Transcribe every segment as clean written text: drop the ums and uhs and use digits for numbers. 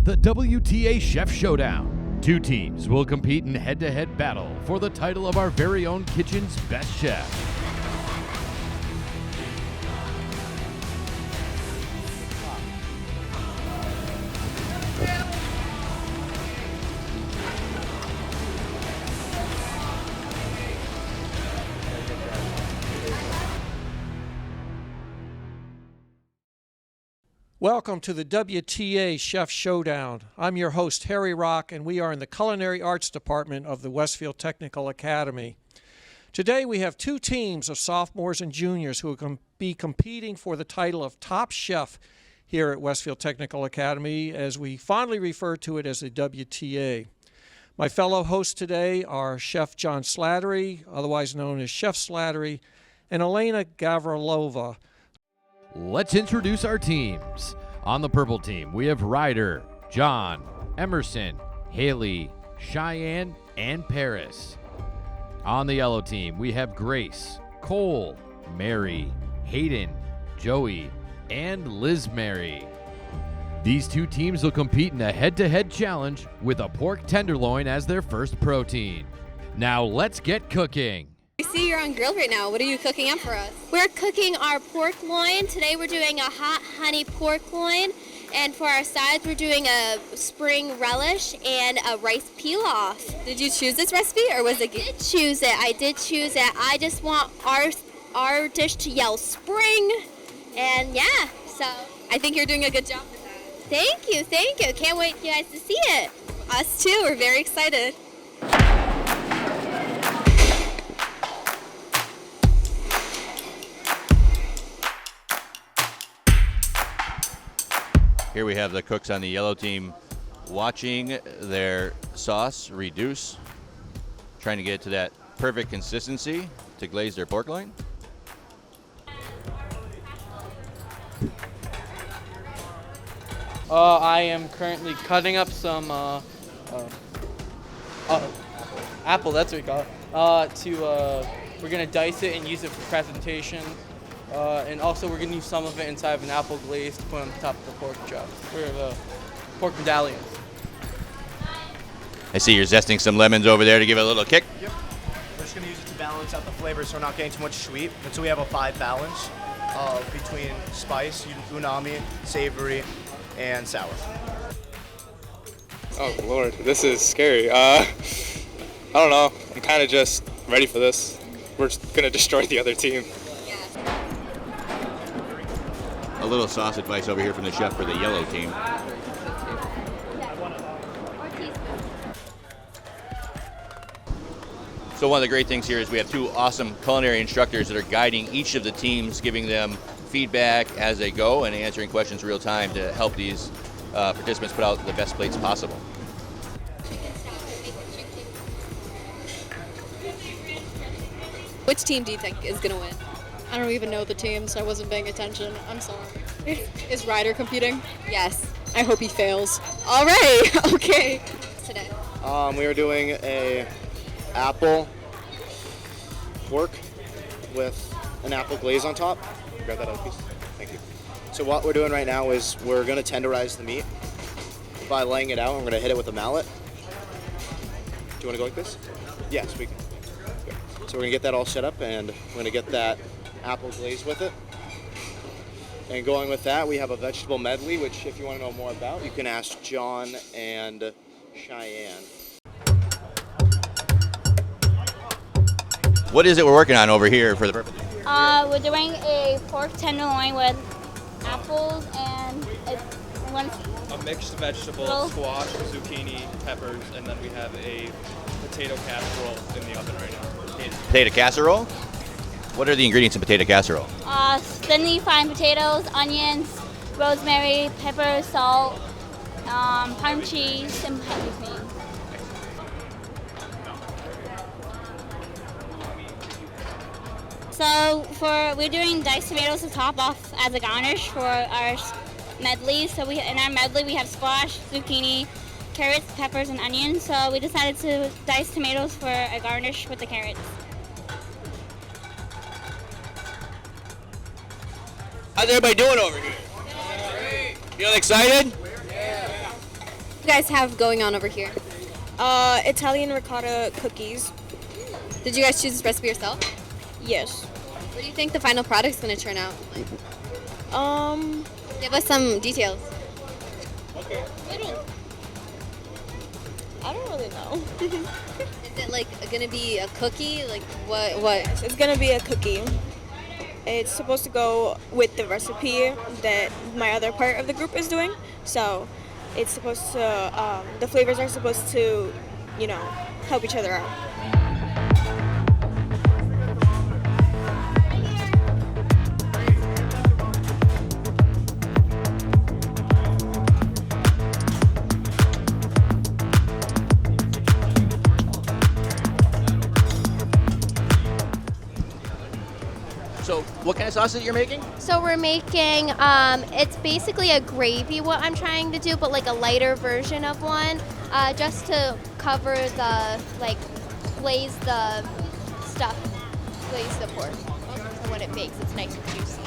the WTA Chef Showdown. Two teams will compete in head-to-head battle for the title of our very own kitchen's best chef. Welcome to the WTA Chef Showdown. I'm your host, Harry Rock, and we are in the Culinary Arts Department of the Westfield Technical Academy. Today we have two teams of sophomores and juniors who will be competing for the title of Top Chef here at Westfield Technical Academy, as we fondly refer to it as the WTA. My fellow hosts today are Chef John Slattery, otherwise known as Chef Slattery, and Elena Gavrilova. Let's introduce our teams. On the purple team, we have Ryder, John, Emerson, Haley, Cheyenne, and Paris. On the yellow team, we have Grace, Cole, Mary, Hayden, Joey, and Liz Mary. These two teams will compete in a head-to-head challenge with a pork tenderloin as their first protein. Now let's get cooking. I see you're on grill right now. What are you cooking up for us? We're cooking our pork loin. Today we're doing a hot honey pork loin. And for our sides, we're doing a spring relish and a rice pilaf. Did you choose this recipe or was it? I did choose it. I just want our dish to yell spring. And yeah, so I think you're doing a good job with that. Thank you. Can't wait for you guys to see it. Us too. We're very excited. Here we have the cooks on the yellow team watching their sauce reduce, trying to get to that perfect consistency to glaze their pork loin. I am currently cutting up some apple, that's what we call it. We're gonna dice it and use it for presentation. And also we're going to use some of it inside of an apple glaze to put on top of the pork chops, or the pork medallions. I see you're zesting some lemons over there to give it a little kick. Yep. We're just going to use it to balance out the flavor so we're not getting too much sweet. And so we have a 5 balance between spice, umami, savory, and sour. Oh Lord, this is scary. I don't know. I'm kind of just ready for this. We're just going to destroy the other team. A little sauce advice over here from the chef for the yellow team. So one of the great things here is we have two awesome culinary instructors that are guiding each of the teams, giving them feedback as they go and answering questions real time to help these participants put out the best plates possible. Which team do you think is going to win? I don't even know the teams. I wasn't paying attention. I'm sorry. Is Ryder competing? Yes. I hope he fails. All right. Okay. Today. We are doing a apple pork with an apple glaze on top. Grab that other piece. Thank you. So what we're doing right now is we're going to tenderize the meat by laying it out. We're going to hit it with a mallet. Do you want to go like this? Yes, we can. Okay. So we're going to get that all set up, and we're going to get that apple glaze with it. And going with that, we have a vegetable medley, which if you want to know more about, you can ask John and Cheyenne. What is it we're working on over here for the purpose? We're doing a pork tenderloin with apples and a mixed vegetable, squash, zucchini, peppers, and then we have a potato casserole in the oven right now. Potato casserole? What are the ingredients in potato casserole? Thinly fried potatoes, onions, rosemary, pepper, salt, parm cheese, and heavy cream. So we're doing diced tomatoes to top off as a garnish for our medley. So in our medley we have squash, zucchini, carrots, peppers, and onions. So we decided to dice tomatoes for a garnish with the carrots. How's everybody doing over here? Great. Feeling excited? Yeah. you guys have going on over here? Italian ricotta cookies. Did you guys choose this recipe yourself? Yes. What do you think the final product's going to turn out like? Give us some details. I don't really know. Is it like going to be a cookie? Like what? It's gonna be a cookie. It's supposed to go with the recipe that my other part of the group is doing. So it's supposed to, the flavors are supposed to, help each other out. So what kind of sauce is it you're making? So we're making, it's basically a gravy what I'm trying to do, but like a lighter version of one, just to cover the, like, glaze the stuff, glaze the pork. So when it bakes, it's nice and juicy.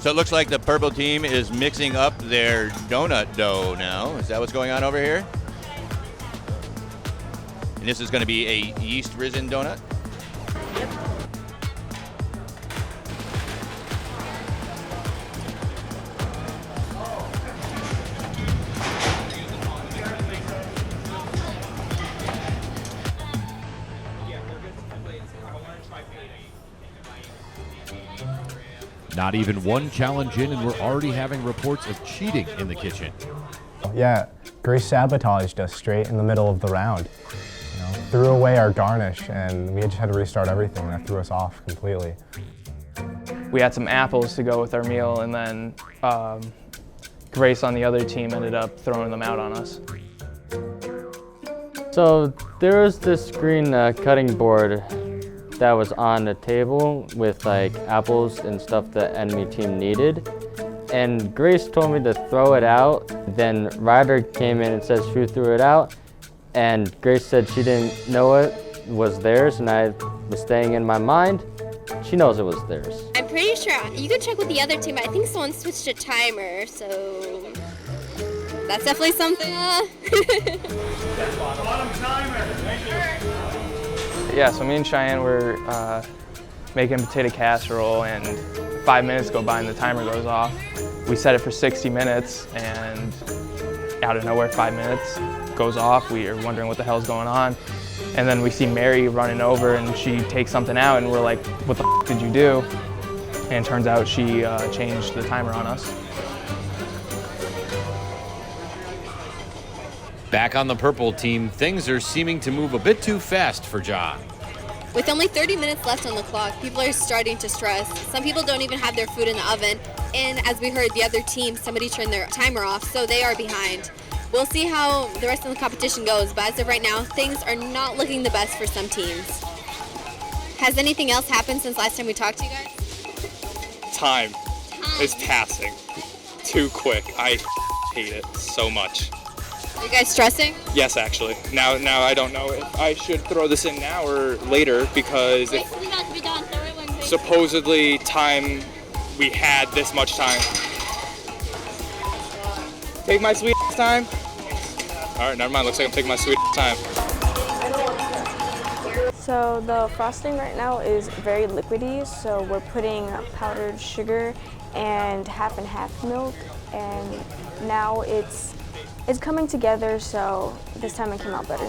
So it looks like the purple team is mixing up their donut dough now. Is that what's going on over here? And this is going to be a yeast risen donut? Yep. Not even one challenge in, and we're already having reports of cheating in the kitchen. Yeah, Grace sabotaged us straight in the middle of the round. Threw away our garnish, and we just had to restart everything, and that threw us off completely. We had some apples to go with our meal, and then Grace on the other team ended up throwing them out on us. So there was this green cutting board that was on the table with like apples and stuff the enemy team needed. And Grace told me to throw it out. Then Ryder came in and says she threw it out. And Grace said she didn't know it was theirs, and I was staying in my mind. She knows it was theirs. I'm pretty sure, you could check with the other team, but I think someone switched a timer, so that's definitely something. Yeah, so me and Cheyenne were making potato casserole, and 5 minutes go by and the timer goes off. We set it for 60 minutes, and out of nowhere, 5 minutes goes off. We are wondering what the hell's going on. And then we see Mary running over, and she takes something out, and we're like, what the f did you do? And it turns out she changed the timer on us. Back on the purple team, things are seeming to move a bit too fast for John. With only 30 minutes left on the clock, people are starting to stress. Some people don't even have their food in the oven. And as we heard, the other team, somebody turned their timer off, so they are behind. We'll see how the rest of the competition goes, but as of right now, things are not looking the best for some teams. Has anything else happened since last time we talked to you guys? Time is passing too quick. I hate it so much. Are you guys stressing? Yes, actually. Now I don't know if I should throw this in now or later, because supposedly time, we had this much time. Take my sweet time. All right, never mind. Looks like I'm taking my sweet time. So the frosting right now is very liquidy, so we're putting powdered sugar and half milk, and now it's coming together, so this time it came out better.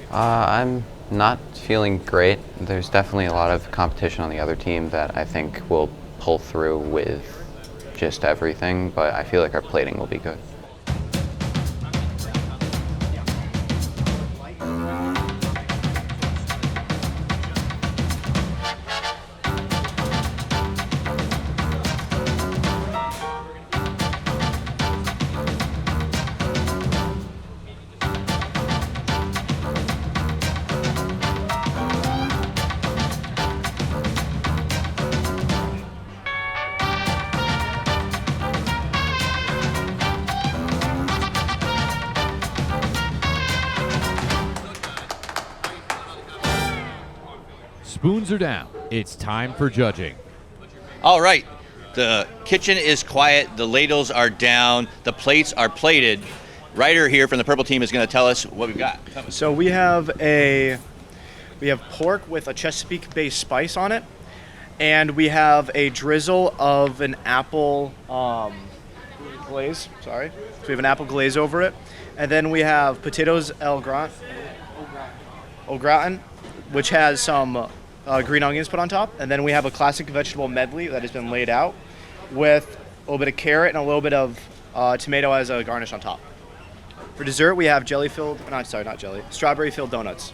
I'm not feeling great. There's definitely a lot of competition on the other team that I think will pull through with just everything, but I feel like our plating will be good. spoons are down. It's time for judging. All right. The kitchen is quiet. The ladles are down. The plates are plated. Ryder here from the purple team is going to tell us what we've got. So we have pork with a Chesapeake-based spice on it, and we have a drizzle of an apple glaze. Sorry. So we have an apple glaze over it, and then we have potatoes au gratin, which has some green onions put on top, and then we have a classic vegetable medley that has been laid out with a little bit of carrot and a little bit of tomato as a garnish on top. For dessert, we have strawberry-filled donuts.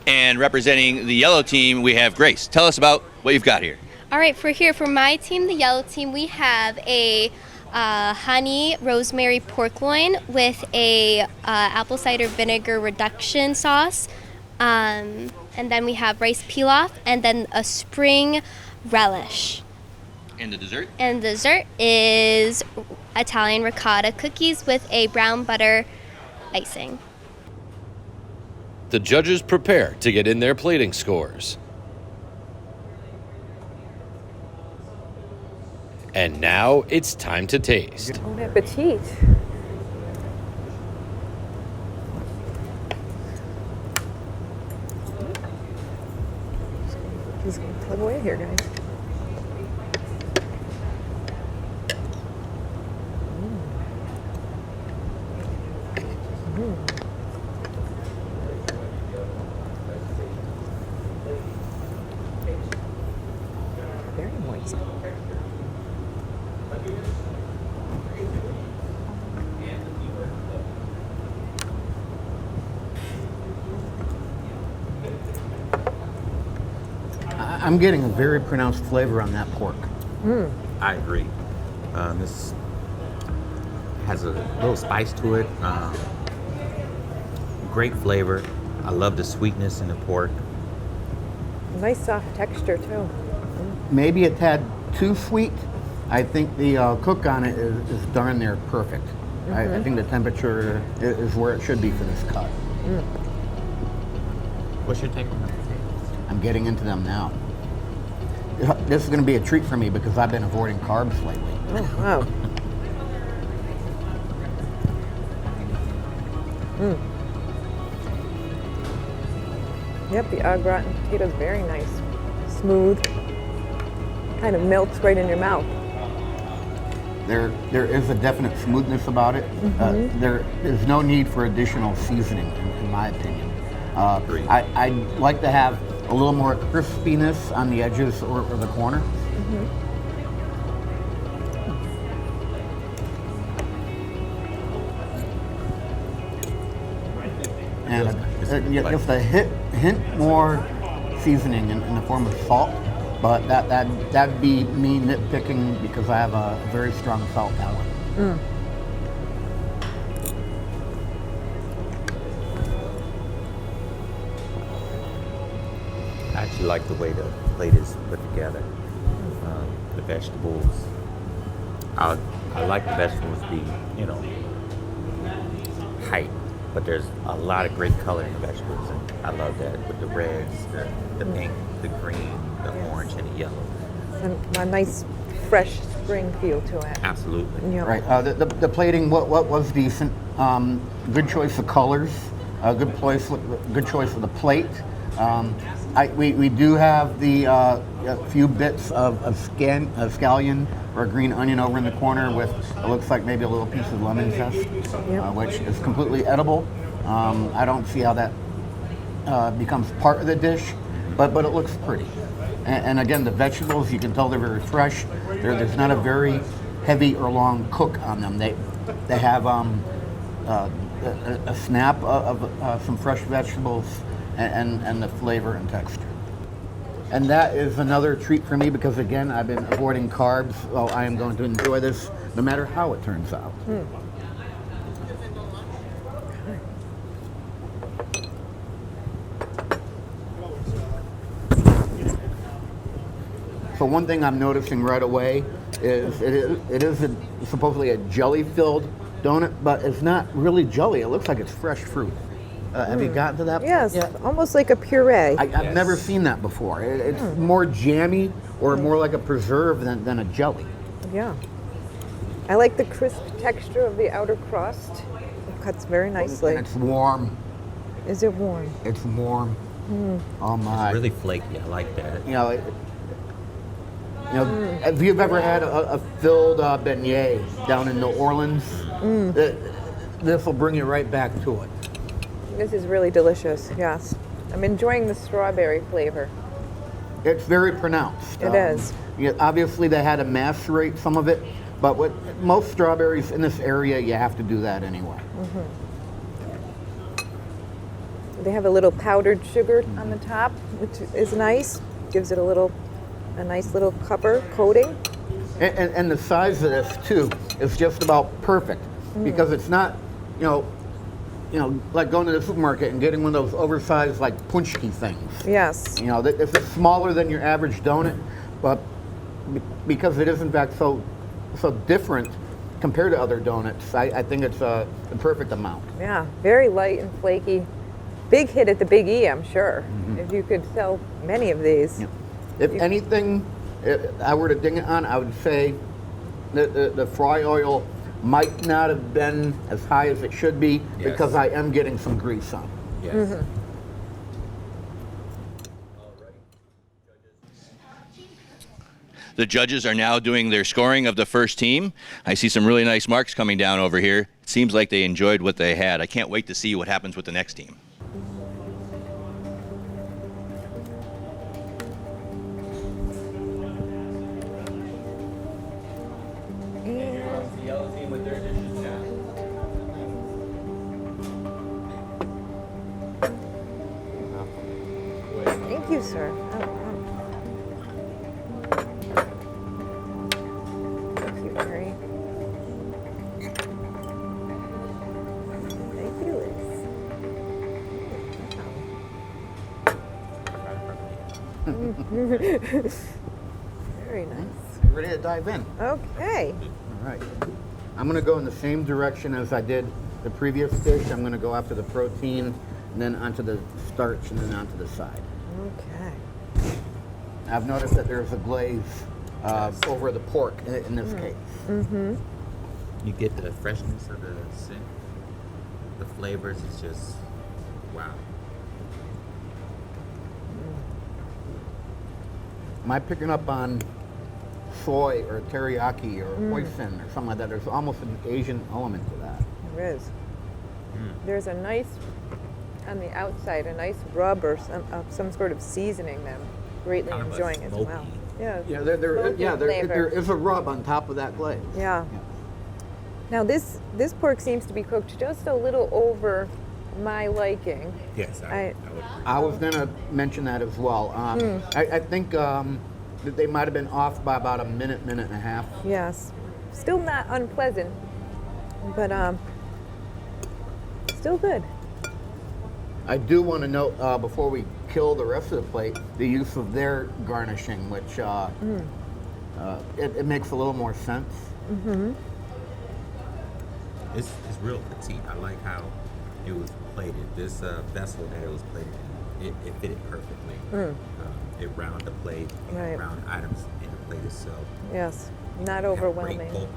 And representing the yellow team, we have Grace. Tell us about what you've got here. All right, for my team, the yellow team, we have a honey rosemary pork loin with a apple cider vinegar reduction sauce, and then we have rice pilaf, and then a spring relish. And the dessert? And the dessert is Italian ricotta cookies with a brown butter icing. The judges prepare to get in their plating scores. And now it's time to taste. Bon appetit. Just gonna plug away here, guys. Very moist. I'm getting a very pronounced flavor on that pork. I agree. This has a little spice to it. Great flavor. I love the sweetness in the pork. Nice soft texture too. Maybe a tad too sweet. I think the cook on it is darn near perfect. I think the temperature is where it should be for this cut. What's your take on that? I'm getting into them now. This is going to be a treat for me because I've been avoiding carbs lately. Oh, wow. Yep, the au gratin potato is very nice. Smooth. Kind of melts right in your mouth. There is a definite smoothness about it. There is no need for additional seasoning, in my opinion. I'd like to have a little more crispiness on the edges or the corner. And just a hint more seasoning in the form of salt, but that'd be me nitpicking because I have a very strong salt palate. I actually like the way the plate is put together. The vegetables. I like the vegetables to be, height, but there's a lot of great color in the vegetables, and I love that with the reds, the pink, the green, the orange, and the yellow. And a nice, fresh spring feel to it. Absolutely. Yeah. Right. The plating, what was decent. Good choice of colors. Good choice of the plate. We do have the a few bits of scallion or green onion over in the corner with, it looks like maybe a little piece of lemon zest, which is completely edible. I don't see how that becomes part of the dish, but it looks pretty. And again, the vegetables, you can tell they're very fresh. There's not a very heavy or long cook on them. They have a snap of some fresh vegetables and the flavor and texture. And that is another treat for me because, again, I've been avoiding carbs. So I am going to enjoy this no matter how it turns out. So one thing I'm noticing right away is it is supposedly a jelly-filled donut, but it's not really jelly. It looks like it's fresh fruit. Have you gotten to that? Yes, yet? almost like a puree. I've never seen that before. It's more jammy or more like a preserve than a jelly. Yeah. I like the crisp texture of the outer crust. It cuts very nicely. And it's warm. Is it warm? It's warm. Oh my! It's really flaky. I like that. If you've ever had a filled beignet down in New Orleans, this will bring you right back to it. This is really delicious, yes. I'm enjoying the strawberry flavor. It's very pronounced. It is. Obviously, they had to macerate some of it, but with most strawberries in this area, you have to do that anyway. They have a little powdered sugar on the top, which is nice. Gives it a nice little cover coating. And the size of this too is just about perfect because it's not, like going to the supermarket and getting one of those oversized like punchki things. Yes. If it's smaller than your average donut, but because it is in fact so different compared to other donuts, I think it's the perfect amount. Yeah, very light and flaky. Big hit at the Big E, I'm sure. If you could sell many of these. Yeah. If anything, I were to ding it on, I would say the fry oil might not have been as high as it should be because I am getting some grease on it. Yes. The judges are now doing their scoring of the first team. I see some really nice marks coming down over here. It seems like they enjoyed what they had. I can't wait to see what happens with the next team. Thank you, sir. Thank you, Harry. Thank you, Liz. Very nice. Ready to dive in? Okay. All right. I'm going to go in the same direction as I did the previous dish. I'm going to go after the protein, and then onto the starch, and then onto the side. Okay. I've noticed that there's a glaze over the pork in this case. You get the freshness of the scent. The flavors is just wow. Am I picking up on soy or teriyaki or hoisin or something like that? There's almost an Asian element to that. There is. There's a nice, on the outside, a nice rub or some sort of seasoning that I'm greatly Kind of enjoying as smoky. well. Yeah. There is a rub on top of that glaze. Yeah. Now this pork seems to be cooked just a little over my liking. Yes, I was going to mention that as well. I think that they might have been off by about a minute and a half. Yes. Still not unpleasant, but still good. I do want to note, before we kill the rest of the plate, the use of their garnishing, which it makes a little more sense. It's real petite. I like how it was plated. This vessel that it was plated in, it fitted perfectly. It rounded the plate, round items in the plate itself. Yes. Not overwhelming.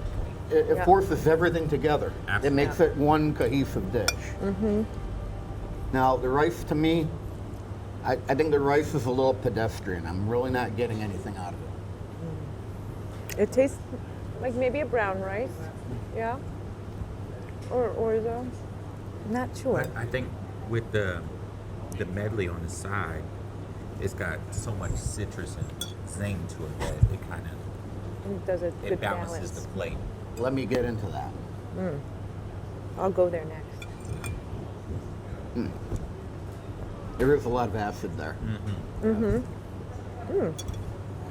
It forces everything together. Absolutely. It makes it one cohesive dish. Now, the rice, to me, I think the rice is a little pedestrian. I'm really not getting anything out of it. It tastes like maybe a brown rice. Yeah. Or orzo. Not sure. But I think with the medley on the side, it's got so much citrus and zing to it that it kind of does a good balances balance. the plate. Let me get into that. I'll go there next. There is a lot of acid there.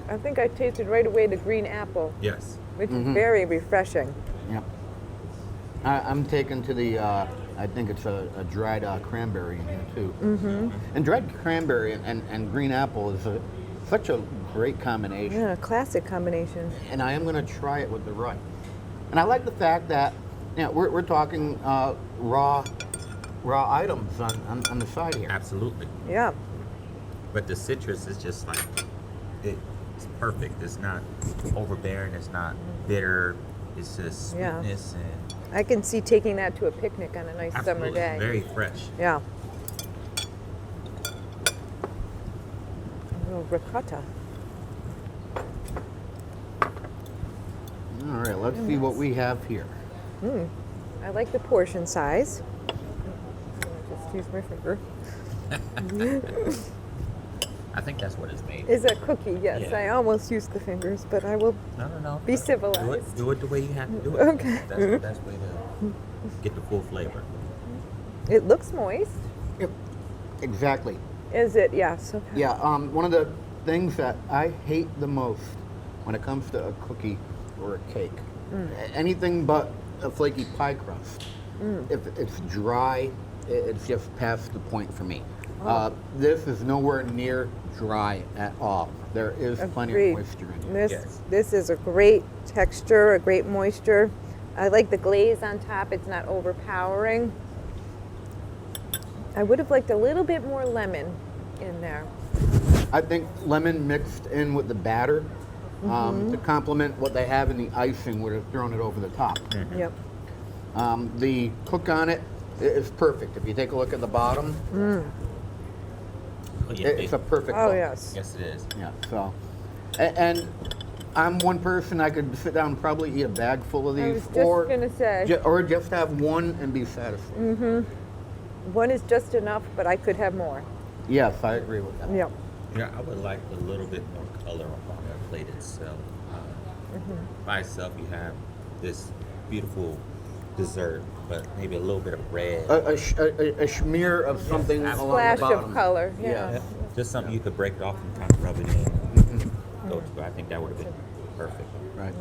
I think I tasted right away the green apple. Yes. Which is very refreshing. Yep. I'm taken to the, I think it's a dried cranberry in here too. And dried cranberry and green apple is such a great combination. Yeah, classic combination. And I am going to try it with the rice. And I like the fact that we're talking raw raw items on the side here. Absolutely. Yeah. But the citrus is just like, it's perfect. It's not overbearing. It's not bitter. It's just sweetness and I can see taking that to a picnic on a nice summer day. very fresh. Yeah. A little ricotta. All right, let's see what we have here. I like the portion size. Just use my finger. I think that's what it's made. Is a cookie, yes. Yeah. I almost used the fingers, but I will No. be civilized. Do it the way you have to do it. Okay. That's the best way to get the full flavor. It looks moist. Yep, exactly. Is it? Yes. Okay. Yeah, one of the things that I hate the most when it comes to a cookie or a cake, anything but a flaky pie crust. If it's dry, it's just past the point for me. This is nowhere near dry at all. There is plenty of moisture in it. This is a great texture, a great moisture. I like the glaze on top. It's not overpowering. I would have liked a little bit more lemon in there. I think lemon mixed in with the batter to complement what they have in the icing would have thrown it over the top. Yep. The cook on it is perfect. If you take a look at the bottom, it's a perfect cook. Yes. Yes, it is. Yeah, so, and I'm one person, I could sit down and probably eat a bag full of I these, was just gonna say. or just have one and be satisfied. One is just enough, but I could have more. Yes, I agree with that. Yep. Yeah, I would like a little bit more color on the plate itself. By itself, you have this beautiful dessert, but maybe a little bit of red. A smear of something along the Splash bottom. of color. Yeah. Just something you could break it off and kind of rub it in. Go to. I think that would have been perfect. Right.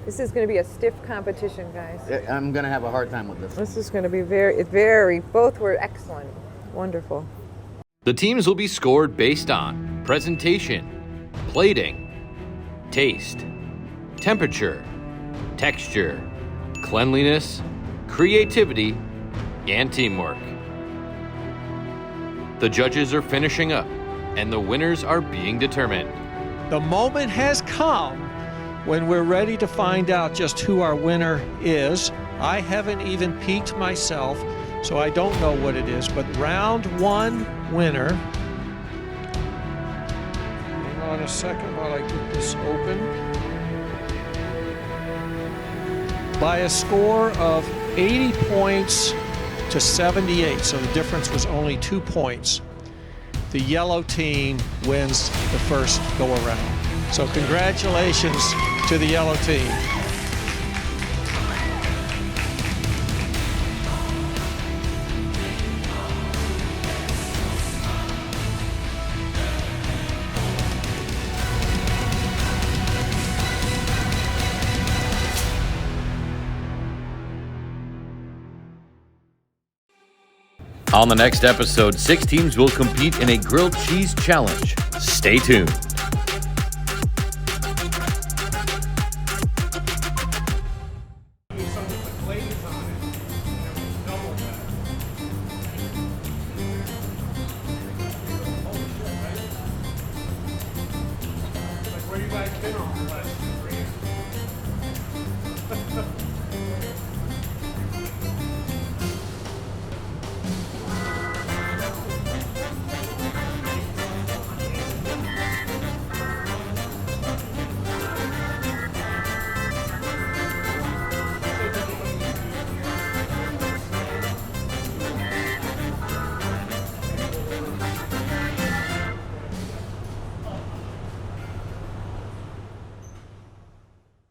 This is going to be a stiff competition, guys. I'm going to have a hard time with this. This is going to be very, both were excellent. Wonderful. The teams will be scored based on presentation, plating, taste, temperature, texture, cleanliness, creativity, and teamwork. The judges are finishing up, and the winners are being determined. The moment has come when we're ready to find out just who our winner is. I haven't even peeked myself, so I don't know what it is, but round one winner. Hang on a second while I get this open. By a score of 80 points to 78, so the difference was only 2 points. The yellow team wins the first go-around. So congratulations to the yellow team. On the next episode, 6 teams will compete in a grilled cheese challenge. Stay tuned.